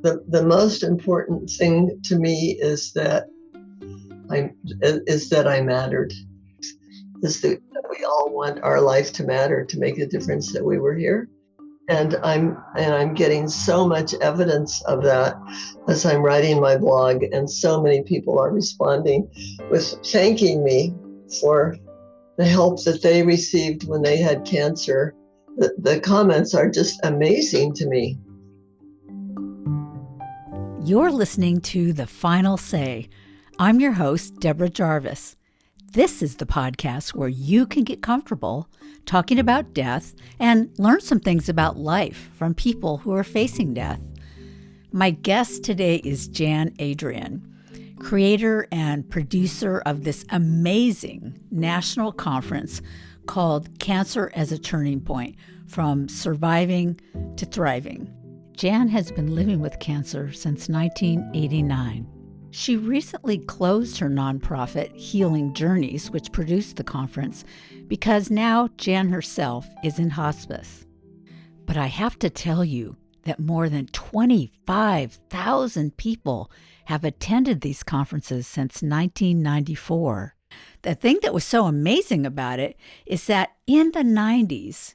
The most important thing to me is that I mattered. Is that we all want our life to matter, to make a difference, that we were here. And I'm getting so much evidence of that as I'm writing my blog, and so many people are responding with thanking me for the help that they received when they had cancer. The comments are just amazing to me. You're listening to The Final Say. I'm your host, Deborah Jarvis. This is the podcast where you can get comfortable talking about death and learn some things about life from people who are facing death. My guest today is Jan Adrian, creator and producer of this amazing national conference called Cancer as a Turning Point: From Surviving to Thriving. Jan has been living with cancer since 1989. She recently closed her nonprofit, Healing Journeys, which produced the conference, because now Jan herself is in hospice. But I have to tell you that more than 25,000 people have attended these conferences since 1994. The thing that was so amazing about it is that in the 90s,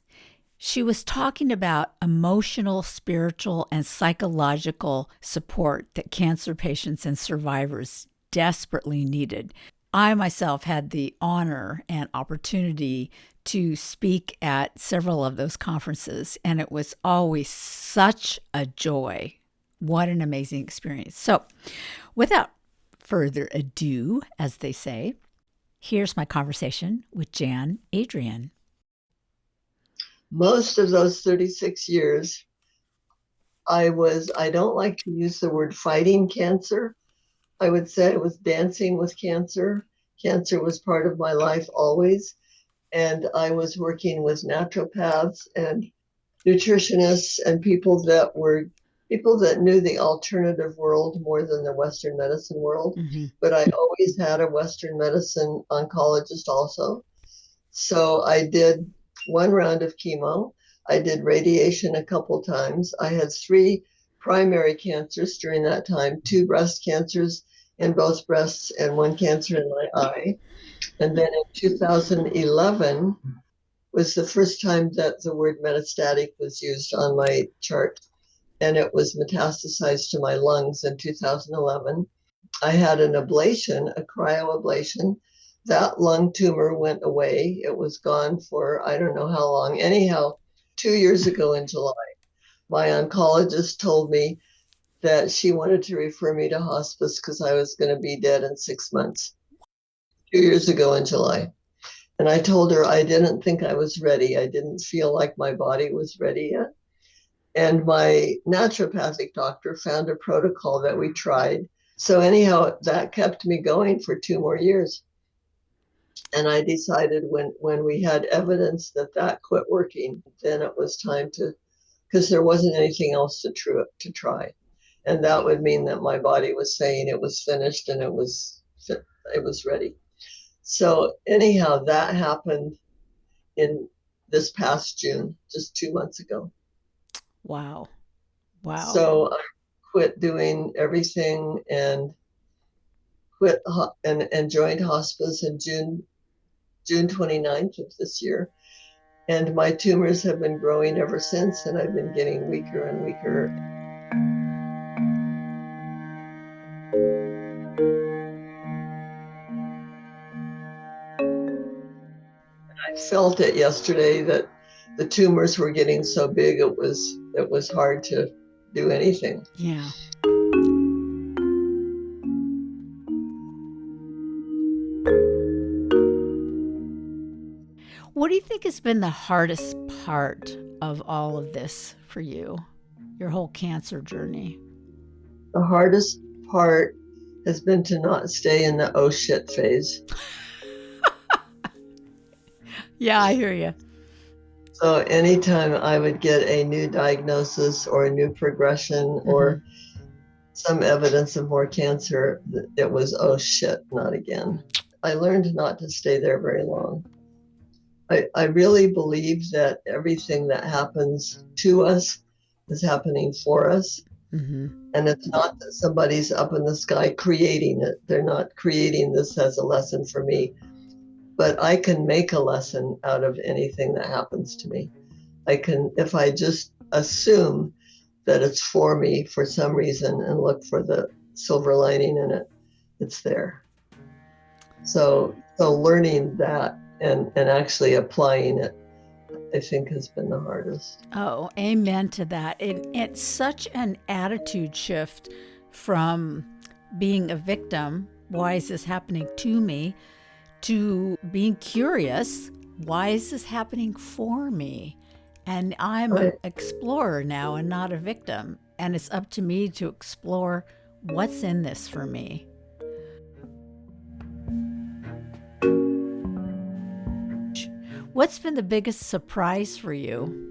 she was talking about emotional, spiritual, and psychological support that cancer patients and survivors desperately needed. I myself had the honor and opportunity to speak at several of those conferences, and it was always such a joy. What an amazing experience. So, without further ado, as they say, here's my conversation with Jan Adrian. Most of those 36 years, I don't like to use the word fighting cancer. I would say I was dancing with cancer. Cancer was part of my life always. And I was working with naturopaths and nutritionists and people that knew the alternative world more than the Western medicine world. Mm-hmm. But I always had a Western medicine oncologist also. So I did one round of chemo. I did radiation a couple times. I had 3 primary cancers during that time, 2 breast cancers in both breasts and 1 cancer in my eye. And then in 2011 was the first time that the word metastatic was used on my chart. And it was metastasized to my lungs in 2011. I had an ablation, a cryoablation. That lung tumor went away. It was gone for I don't know how long. Anyhow, 2 years ago in July, my oncologist told me that she wanted to refer me to hospice because I was going to be dead in 6 months. 2 years ago in July. And I told her I didn't think I was ready. I didn't feel like my body was ready yet. And my naturopathic doctor found a protocol that we tried. So anyhow, that kept me going for 2 more years. And I decided when we had evidence that quit working, then it was time to, because there wasn't anything else to try. And that would mean that my body was saying it was finished and it was ready. So anyhow, that happened in this past June, just 2 months ago. Wow. So I quit doing everything and quit and joined hospice in June 29th of this year. And my tumors have been growing ever since, and I've been getting weaker and weaker. I felt it yesterday that the tumors were getting so big, it was hard to do anything. Yeah. What do you think has been the hardest part of all of this for you, your whole cancer journey? The hardest part has been to not stay in the oh shit phase. Yeah, I hear you. So anytime I would get a new diagnosis or a new progression or some evidence of more cancer, it was, oh shit, not again. I learned not to stay there very long. I really believe that everything that happens to us is happening for us. And it's not that somebody's up in the sky creating it. They're not creating this as a lesson for me, but I can make a lesson out of anything that happens to me. I can, if I just assume that it's for me for some reason and look for the silver lining in it, it's there. So learning that and actually applying it, I think, has been the hardest. Oh, amen to that. It's such an attitude shift from being a victim, why is this happening to me, to being curious, why is this happening for me? And I'm an Right. explorer now and not a victim. And it's up to me to explore what's in this for me. What's been the biggest surprise for you?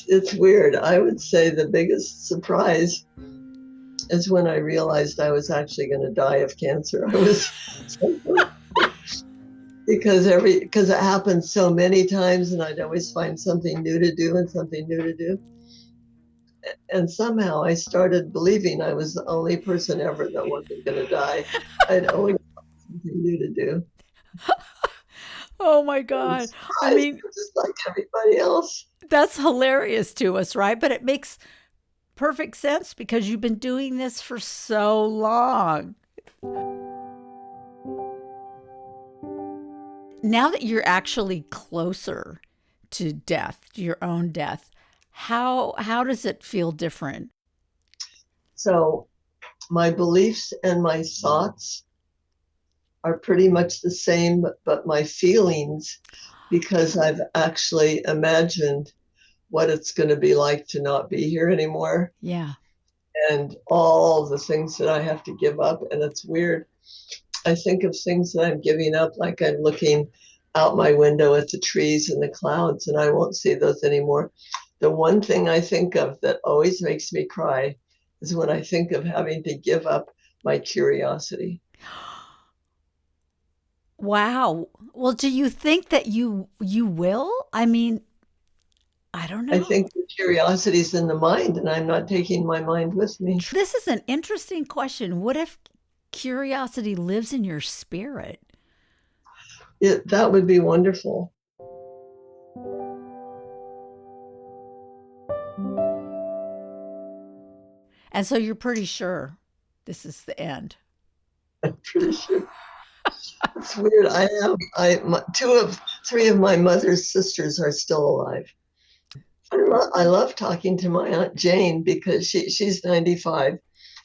It's weird. I would say the biggest surprise is when I realized I was actually going to die of cancer. I was because it happened so many times, and I'd always find something new to do and something new to do. And somehow I started believing I was the only person ever that wasn't going to die. I'd always find something new to do. Oh my I was God. I surprised, mean, just like everybody else. that's hilarious to us, right? But it makes perfect sense because you've been doing this for so long. Now that you're actually closer to death, to your own death, how does it feel different? So my beliefs and my thoughts are pretty much the same, but my feelings, because I've actually imagined what it's going to be like to not be here anymore Yeah. and all the things that I have to give up. And it's weird. I think of things that I'm giving up, like I'm looking out my window at the trees and the clouds, and I won't see those anymore. The one thing I think of that always makes me cry is when I think of having to give up my curiosity. Wow. Well, do you think that you will? I mean, I don't I know. think the curiosity is in the mind, and I'm not taking my mind with me. This is an interesting question. What if curiosity lives in your spirit? That would be wonderful. And so you're pretty sure this is the end. I'm pretty sure. It's weird. Three of my mother's sisters are still alive. I love talking to my Aunt Jane because she's 95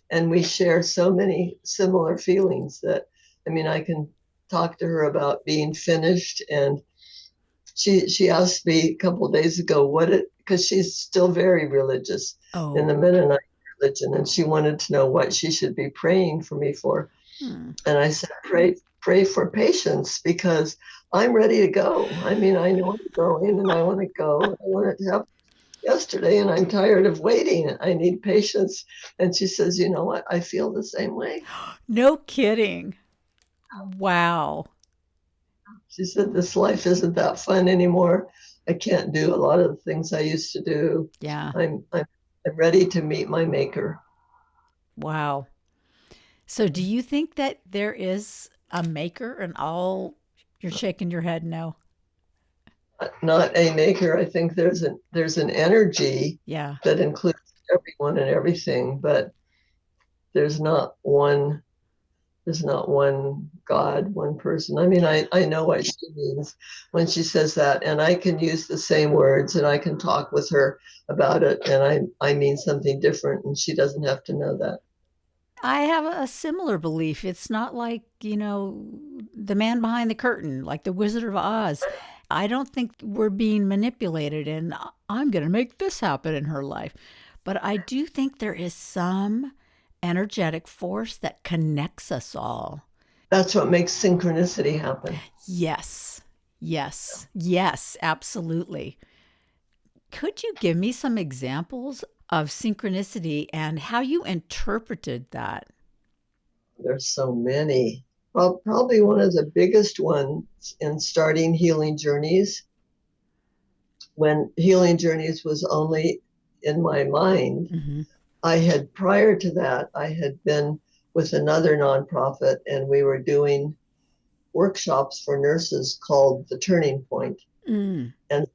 and we share so many similar feelings that, I mean, I can talk to her about being finished. And she asked me a couple of days ago because she's still very religious in the Oh. Mennonite religion, and she wanted to know what she should be praying for me for. Hmm. And I said, pray for patience because I'm ready to go. I mean, I know I'm going and I want to go. I want it to happen yesterday and I'm tired of waiting. I need patience. And she says, you know what? I feel the same way. No kidding. Wow. She said, this life isn't that fun anymore. I can't do a lot of the things I used to do. Yeah. I'm ready to meet my maker. Wow. So do you think that there is a maker and all you're shaking your head no? Not a maker. I think there's an energy Yeah. that includes everyone and everything, but there's not one there's not one God, one person. I mean, Yeah. I know what she means when she says that, and I can use the same words and I can talk with her about it, and I mean something different, and she doesn't have to know that. I have a similar belief. It's not like, the man behind the curtain, like the Wizard of Oz. I don't think we're being manipulated and I'm going to make this happen in her life. But I do think there is some energetic force that connects us all. That's what makes synchronicity happen. Yes. Yes. Yes, absolutely. Could you give me some examples of synchronicity and how you interpreted that? There's so many. Well, probably one of the biggest ones in starting healing journeys when Healing Journeys was only in my mind, Mm-hmm. prior to that, I had been with another nonprofit, and we were doing workshops for nurses called The Turning Point. Mm. And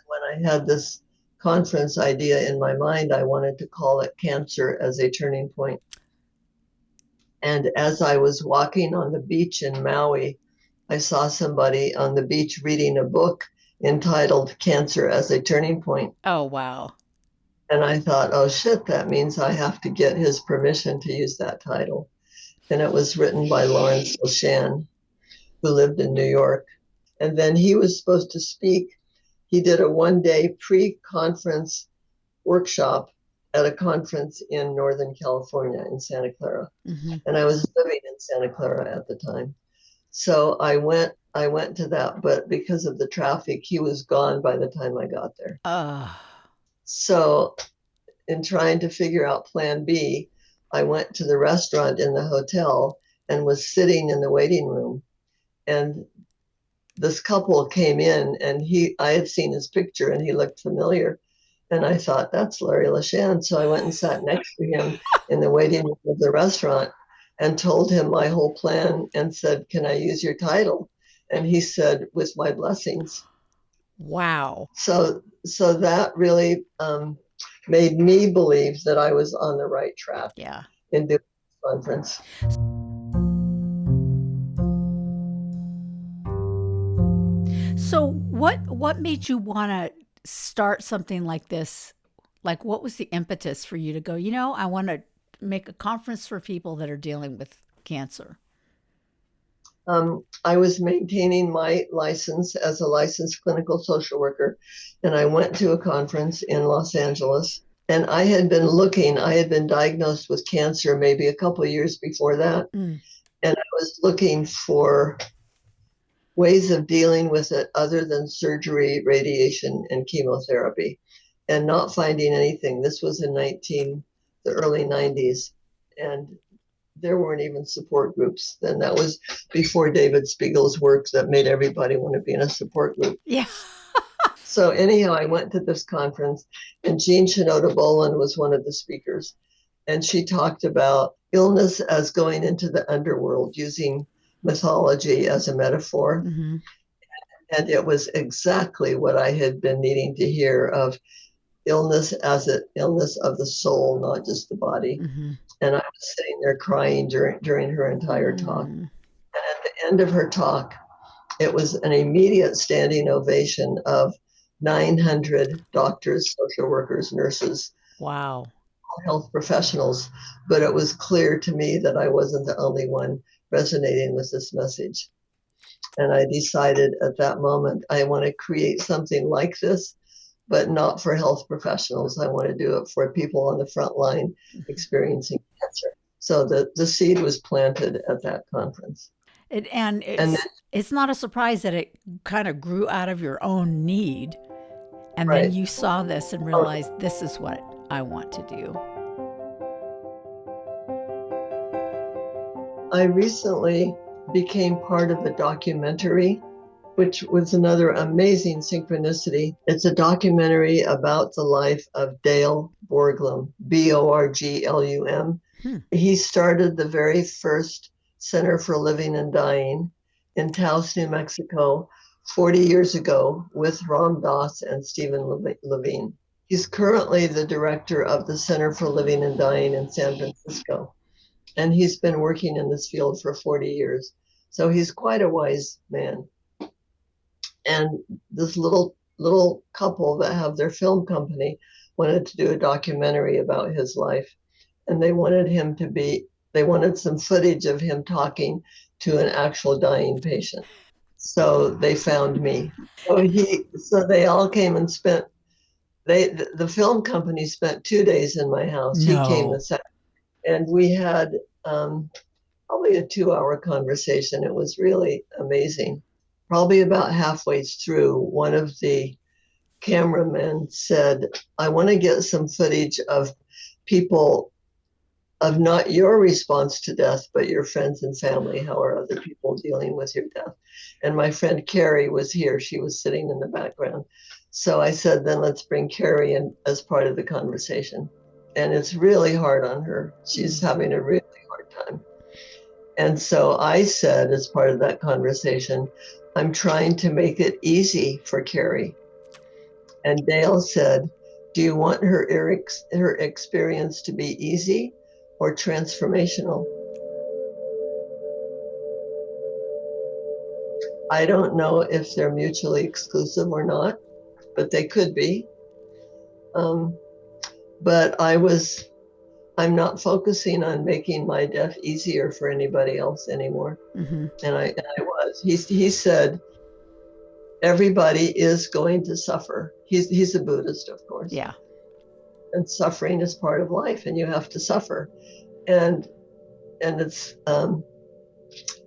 when I had this conference idea in my mind, I wanted to call it Cancer as a Turning Point. And as I was walking on the beach in Maui, I saw somebody on the beach reading a book entitled Cancer as a Turning Point. Oh, wow. And I thought, oh shit, that means I have to get his permission to use that title. And it was written by Lawrence Oshan, who lived in New York. And then he was supposed to speak. He did a 1 day pre-conference workshop at a conference in Northern California in Santa Clara. Mm-hmm. And I was living in Santa Clara at the time. So I went to that, but because of the traffic, he was gone by the time I got there. Uh, So in trying to figure out plan B, I went to the restaurant in the hotel and was sitting in the waiting room. And this couple came in, and I had seen his picture and he looked familiar. And I thought, that's Larry LaShan. So I went and sat next to him in the waiting room of the restaurant and told him my whole plan and said, can I use your title? And he said, with my blessings. wow. So that really made me believe that I was on the right track Yeah. in doing this conference. So what made you want to start something like this? Like what was the impetus for you to go, I want to make a conference for people that are dealing with cancer? I was maintaining my license as a licensed clinical social worker, and I went to a conference in Los Angeles. And I had been diagnosed with cancer maybe a couple of years before that. Mm. And I was looking for ways of dealing with it other than surgery, radiation, and chemotherapy, and not finding anything. This was in the early 90s, and there weren't even support groups. Then that was before David Spiegel's work that made everybody want to be in a support group. Yeah. So anyhow, I went to this conference, and Jean Shinoda Boland was one of the speakers, and she talked about illness as going into the underworld using mythology as a metaphor. Mm-hmm. And it was exactly what I had been needing to hear of illness as an illness of the soul, not just the body. Mm-hmm. And I was sitting there crying during her entire talk. Mm. And at the end of her talk, it was an immediate standing ovation of 900 doctors, social workers, nurses, Wow. health professionals. But it was clear to me that I wasn't the only one resonating with this message. And I decided at that moment, I want to create something like this, but not for health professionals. I want to do it for people on the front line experiencing cancer. So the seed was planted at that conference. And And it's not a surprise that it kind of grew out of your own need. And then right. you saw this and Oh, realized this is what I want to do. I recently became part of a documentary, which was another amazing synchronicity. It's a documentary about the life of Dale Borglum, Borglum. Hmm. He started the very first Center for Living and Dying in Taos, New Mexico, 40 years ago with Ram Dass and Stephen Levine. He's currently the director of the Center for Living and Dying in San Francisco, and he's been working in this field for 40 years. So he's quite a wise man. And this little couple that have their film company wanted to do a documentary about his life, and they wanted some footage of him talking to an actual dying patient. So they found me. So they all came and spent the film company spent 2 days in my house. He came the No. second, and we had probably a 2 hour conversation. It was really amazing. Probably about halfway through, one of the cameramen said, I want to get some footage of people, of not your response to death, but your friends and family. How are other people dealing with your death? And my friend Carrie was here. She was sitting in the background. So I said, then let's bring Carrie in as part of the conversation. And it's really hard on her. She's having a really hard time. And so I said, as part of that conversation, I'm trying to make it easy for Carrie. And Dale said, do you want her experience to be easy or transformational? I don't know if they're mutually exclusive or not, but they could be. But I'm not focusing on making my death easier for anybody else anymore. Mm-hmm. And I was. He said, everybody is going to suffer. He's a Buddhist, of course. Yeah. And suffering is part of life, and you have to suffer. And it's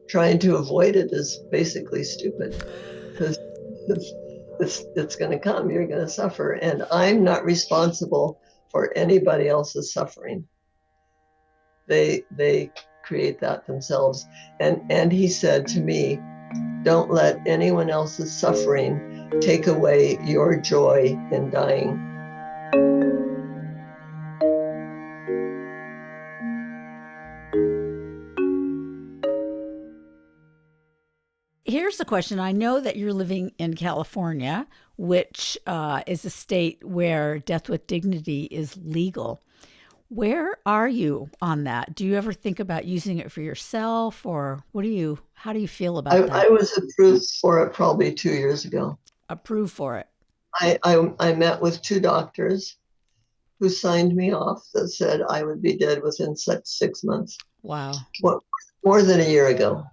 trying to avoid it is basically stupid, because it's going to come. You're going to suffer, and I'm not responsible for anybody else's suffering. They create that themselves. And he said to me, don't let anyone else's suffering take away your joy in dying. Here's the question. I know that you're living in California, which is a state where death with dignity is legal. Where are you on that? Do you ever think about using it for yourself, or how do you feel about I that? was approved for it probably 2 years ago. Approved for it. I met with two doctors who signed me off that said I would be dead within 6 months. Wow. More than a year ago.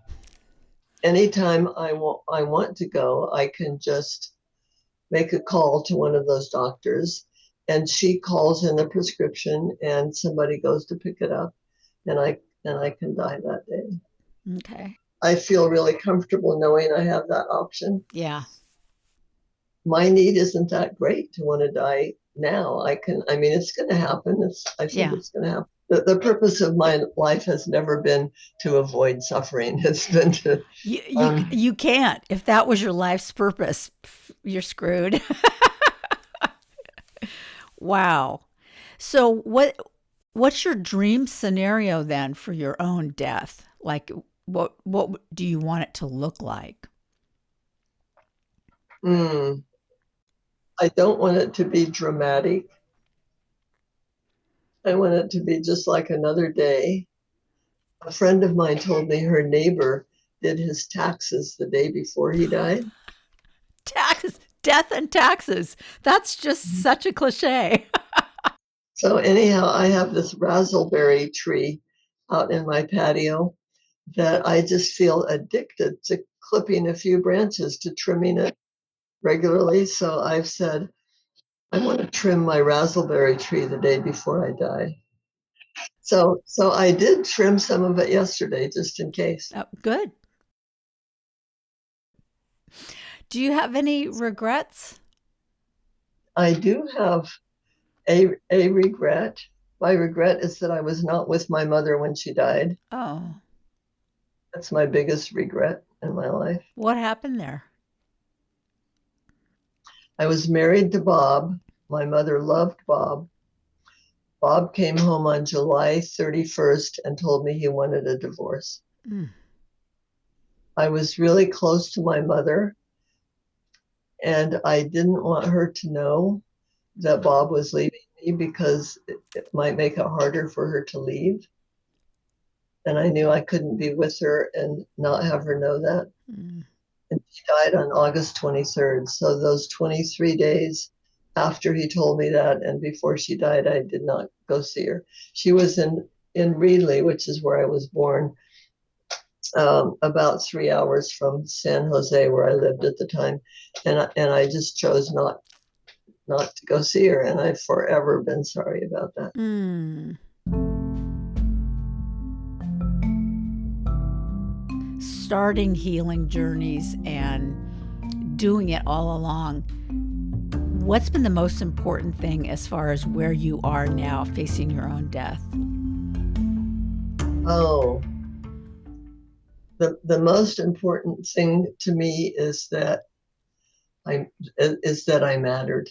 Anytime I want to go, I can just make a call to one of those doctors, and she calls in the prescription, and somebody goes to pick it up, and I can die that day. Okay. I feel really comfortable knowing I have that option. Yeah. My need isn't that great to want to die now. I mean, it's going to happen. I think Yeah. it's going to happen. The purpose of my life has never been to avoid suffering. It's been to, You can't. If that was your life's purpose, you're screwed. Wow. So what's your dream scenario then for your own death? Like what do you want it to look like? I don't want it to be dramatic. I want it to be just like another day. A friend of mine told me her neighbor did his taxes the day before he died. Taxes, death and taxes. That's just such a cliche. So anyhow, I have this raspberry tree out in my patio that I just feel addicted to clipping a few branches, to trimming it regularly. So I've said, I want to trim my raspberry tree the day before I die. So I did trim some of it yesterday, just in case. Oh, good. Do you have any regrets? I do have a regret. My regret is that I was not with my mother when she died. Oh, That's my biggest regret in my life. what happened there? I was married to Bob. My mother loved Bob. Bob came home on July 31st and told me he wanted a divorce. Mm. I was really close to my mother, and I didn't want her to know that Bob was leaving me, because it might make it harder for her to leave. And I knew I couldn't be with her and not have her know that. Mm. And she died on August 23rd. So those 23 days after he told me that and before she died, I did not go see her. She was in Reedley, which is where I was born, about 3 hours from San Jose, where I lived at the time. And I just chose not to go see her. And I've forever been sorry about that. Mm. Starting healing journeys and doing it all along, what's been the most important thing as far as where you are now facing your own death? Oh, the most important thing to me is that is that I mattered.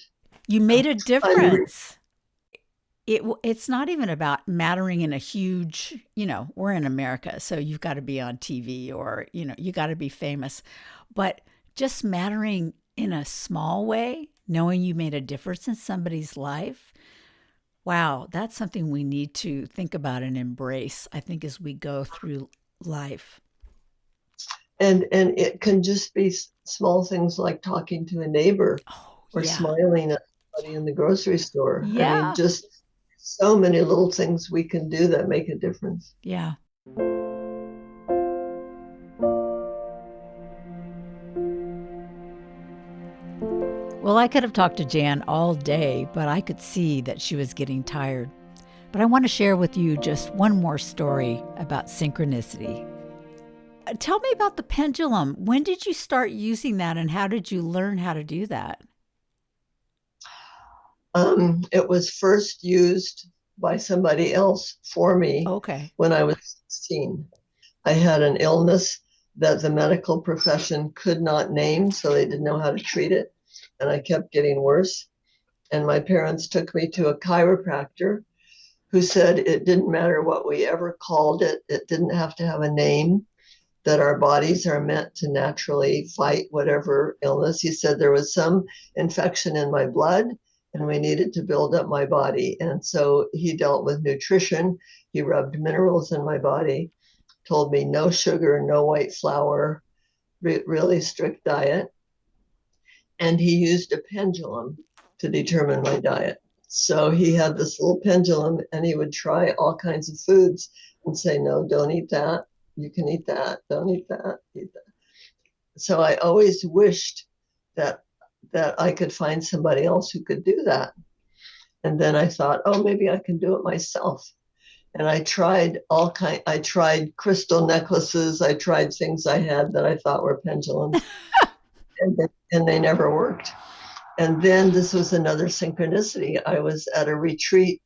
You made a I'm difference. It's not even about mattering in a huge, we're in America, so you've got to be on TV or, you got to be famous. But just mattering in a small way, knowing you made a difference in somebody's life. Wow, that's something we need to think about and embrace, I think, as we go through life. and it can just be small things like talking to a neighbor Oh, or yeah. smiling at somebody in the grocery store. I mean, Yeah. just so many little things we can do that make a difference. Yeah. Well, I could have talked to Jan all day, but I could see that she was getting tired. But I want to share with you just one more story about synchronicity. Tell me about the pendulum. When did you start using that and how did you learn how to do that? It was first used by somebody else for me Okay. when I was 16. I had an illness that the medical profession could not name, so they didn't know how to treat it. And I kept getting worse. And my parents took me to a chiropractor who said it didn't matter what we ever called it, it didn't have to have a name, that our bodies are meant to naturally fight whatever illness. He said there was some infection in my blood and we needed to build up my body. And so he dealt with nutrition. He rubbed minerals in my body, told me no sugar, no white flour, really strict diet. And he used a pendulum to determine my diet. So he had this little pendulum and he would try all kinds of foods and say, no, don't eat that. You can eat that. Don't eat that. Eat that. So I always wished that I could find somebody else who could do that. And then I thought, oh, maybe I can do it myself. And I tried crystal necklaces. I tried things I had that I thought were pendulums, and they never worked. And then this was another synchronicity. I was at a retreat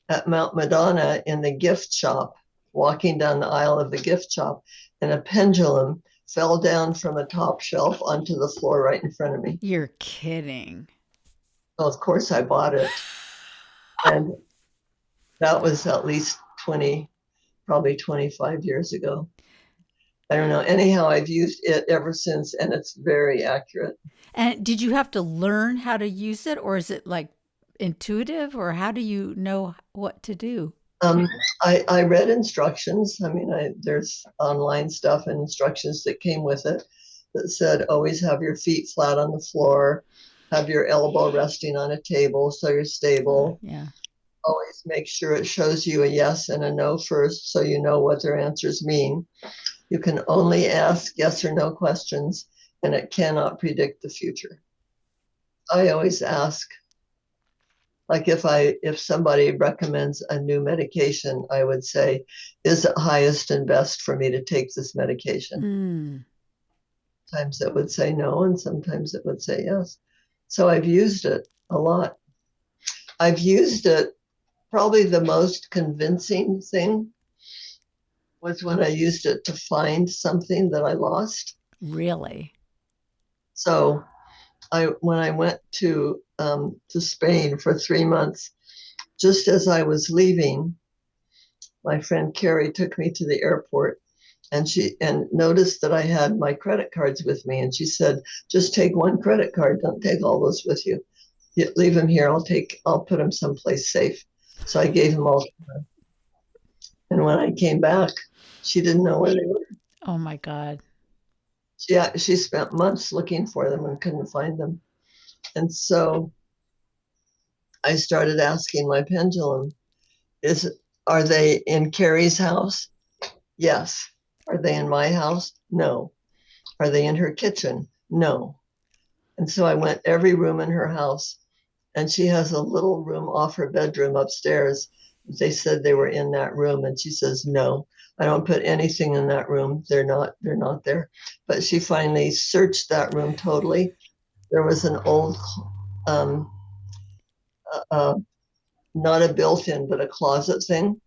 at Mount Madonna in the gift shop, walking down the aisle of the gift shop, and a pendulum fell down from a top shelf onto the floor right in front of me. You're kidding. So of course, I bought it. And that was at least 20, probably 25 years ago. I don't know. Anyhow, I've used it ever since, and it's very accurate. And did you have to learn how to use it or is it like intuitive or how do you know what to do? Um, I read instructions. I mean, there's online stuff and instructions that came with it that said always have your feet flat on the floor, have your elbow resting on a table so you're stable. Yeah. Always make sure it shows you a yes and a no first so you know what their answers mean. You can only ask yes or no questions, and it cannot predict the future. I always ask, like if somebody recommends a new medication, I would say, is it highest and best for me to take this medication? Mm. Sometimes it would say no, and sometimes it would say yes. So I've used it a lot. I've used it, probably the most convincing thing was when I used it to find something that I lost. Really? So when I went to Spain for 3 months, just as I was leaving, my friend Carrie took me to the airport and she noticed that I had my credit cards with me, and she said, just take one credit card, don't take all those with you. Leave them here. I'll put them someplace safe. So I gave them all to her. And when I came back, she didn't know where they were. Oh my God. She spent months looking for them and couldn't find them. And so I started asking my pendulum, is are they in Carrie's house? Yes. Are they in my house? No. Are they in her kitchen? No. And so I went every room in her house, and she has a little room off her bedroom upstairs. They said they were in that room, and she says, no, I don't put anything in that room. They're not there. But she finally searched that room totally. There was an old, um, uh, not a built-in, but a closet thing.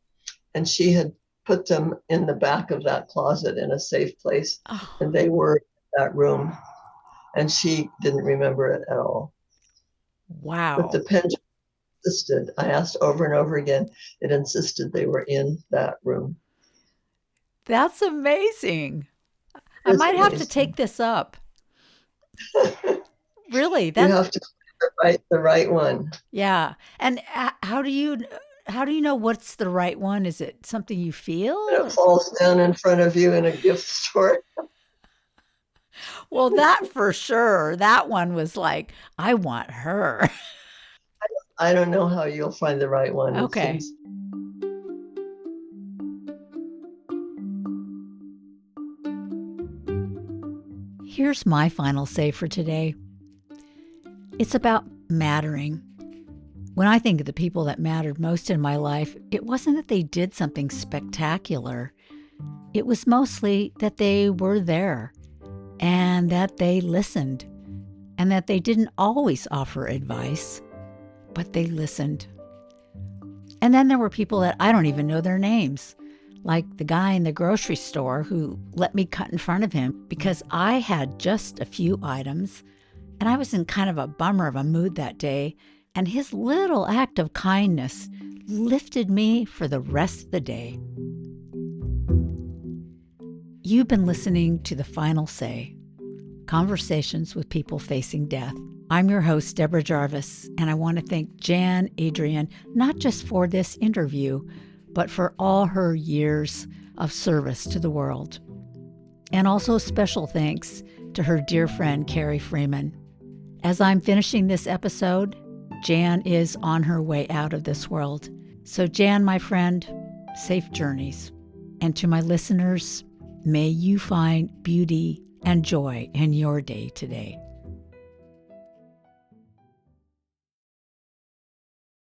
And she had put them in the back of that closet in a safe place. Oh, And they were in that room. And she didn't remember it at all. But the Wow. pendulum insisted. I asked over and over again. It insisted they were in that room. That's amazing. I It's might have to take amazing. this up. Really, You that's have to find the right one. yeah. And how do you know what's the right one? Is it something you feel? And it Or? falls down in front of you in a gift store. Well, that for sure. That one was like, I want her. I don't know how you'll find the right one. It Okay. seems Here's my final say for today. It's about mattering. When I think of the people that mattered most in my life, it wasn't that they did something spectacular. It was mostly that they were there and that they listened and that they didn't always offer advice, but they listened. And then there were people that I don't even know their names, like the guy in the grocery store who let me cut in front of him because I had just a few items and I was in kind of a bummer of a mood that day. And his little act of kindness lifted me for the rest of the day. You've been listening to The Final Say, Conversations with People Facing Death. I'm your host, Deborah Jarvis, and I want to thank Jan Adrian, not just for this interview, but for all her years of service to the world. And also special thanks to her dear friend, Carrie Freeman. As I'm finishing this episode, Jan is on her way out of this world. So Jan, my friend, safe journeys. And to my listeners, may you find beauty and joy in your day today.